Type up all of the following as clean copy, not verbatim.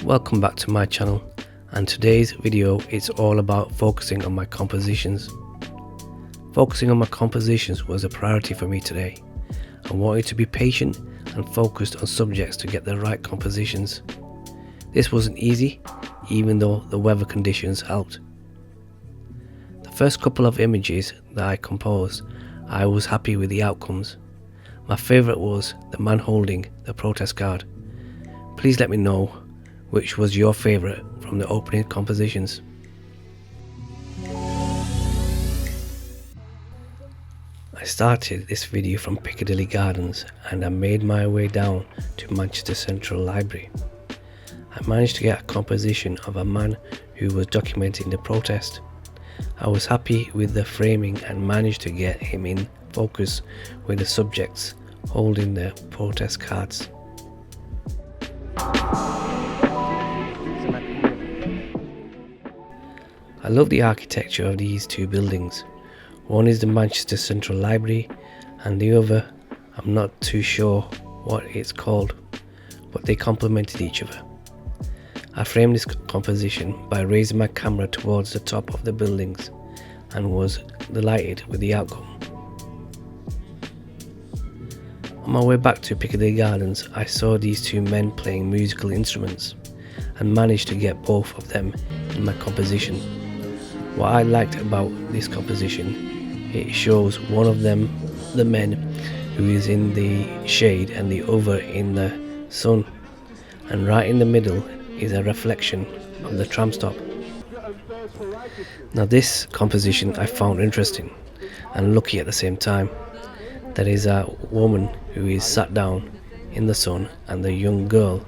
Welcome back to my channel, and today's video is all about focusing on my compositions. Focusing on my compositions was a priority for me today. I wanted to be patient and focused on subjects to get the right compositions. This wasn't easy, even though the weather conditions helped. The first couple of images that I composed, I was happy with the outcomes. My favourite was the man holding the protest card. Please let me know which was your favourite from the opening compositions. I started this video from Piccadilly Gardens and I made my way down to Manchester Central Library. I managed to get a composition of a man who was documenting the protest. I was happy with the framing and managed to get him in focus with the subjects holding the protest cards. I love the architecture of these two buildings. One is the Manchester Central Library and the other, I'm not too sure what it's called, but they complemented each other. I framed this composition by raising my camera towards the top of the buildings and was delighted with the outcome. On my way back to Piccadilly Gardens, I saw these two men playing musical instruments and managed to get both of them in my composition. What I liked about this composition, it shows one of them, the men, who is in the shade and the other in the sun, and right in the middle is a reflection of the tram stop. Now this composition I found interesting and lucky at the same time. There is a woman who is sat down in the sun and the young girl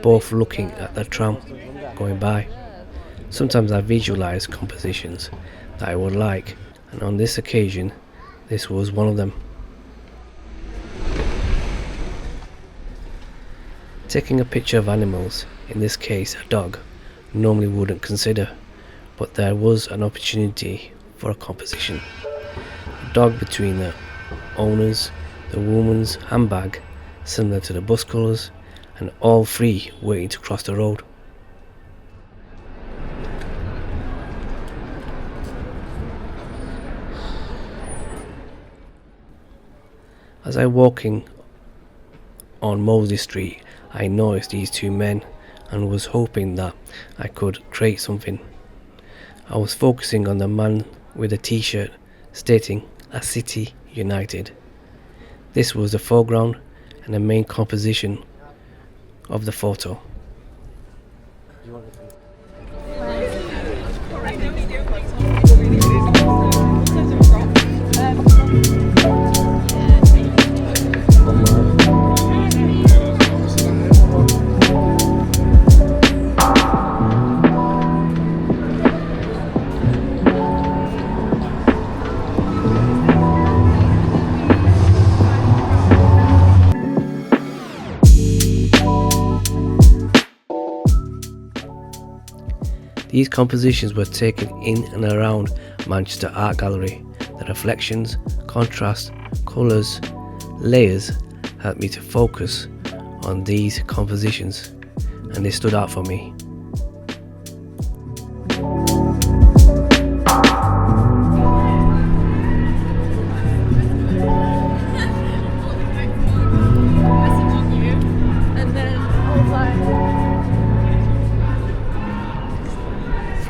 both looking at the tram going by. Sometimes I visualize compositions that I would like, and on this occasion this was one of them. Taking a picture of animals, in this case a dog, normally wouldn't consider, but there was an opportunity for a composition. A dog between the owners, the woman's handbag similar to the bus colours, and all three waiting to cross the road. As I walking on Mosley Street, I noticed these two men and was hoping that I could create something. I was focusing on the man with a t-shirt stating "A City United." This was the foreground and the main composition of the photo. These compositions were taken in and around Manchester Art Gallery. The reflections, contrast, colours, layers helped me to focus on these compositions, and they stood out for me.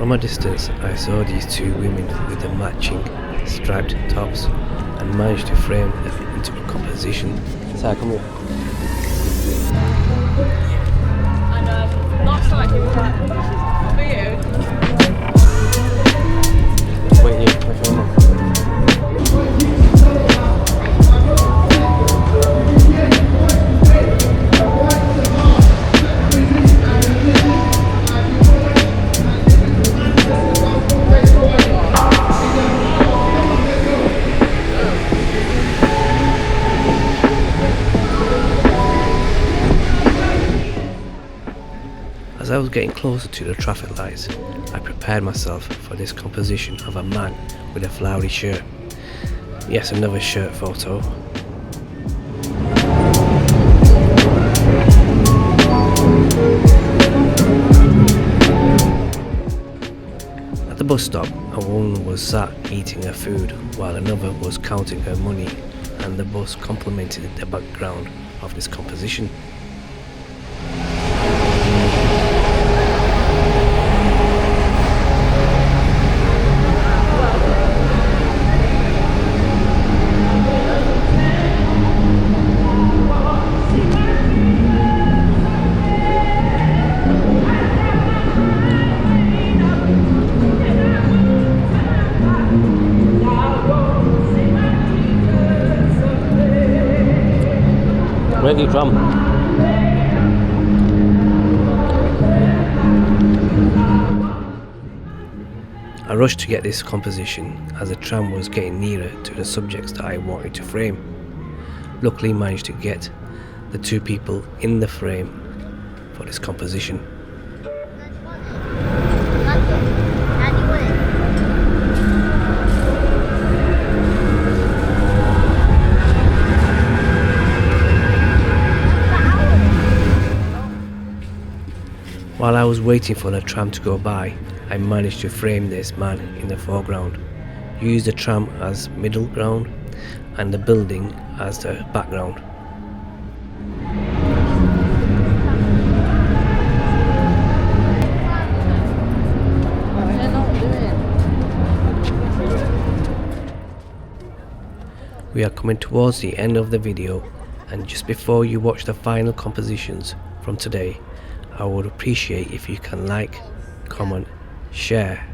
From a distance I saw these two women with the matching striped tops and managed to frame them into a composition. So come here. Last night it was like, for you. Wait, you, my phone. As I was getting closer to the traffic lights, I prepared myself for this composition of a man with a flowery shirt. Yes, another shirt photo. At the bus stop, a woman was sat eating her food while another was counting her money, and the bus complemented the background of this composition. Where are you from? I rushed to get this composition as the tram was getting nearer to the subjects that I wanted to frame. Luckily managed to get the two people in the frame for this composition. While I was waiting for the tram to go by, I managed to frame this man in the foreground, use the tram as middle ground and the building as the background. We are coming towards the end of the video, and just before you watch the final compositions from today, I would appreciate if you can like, comment, share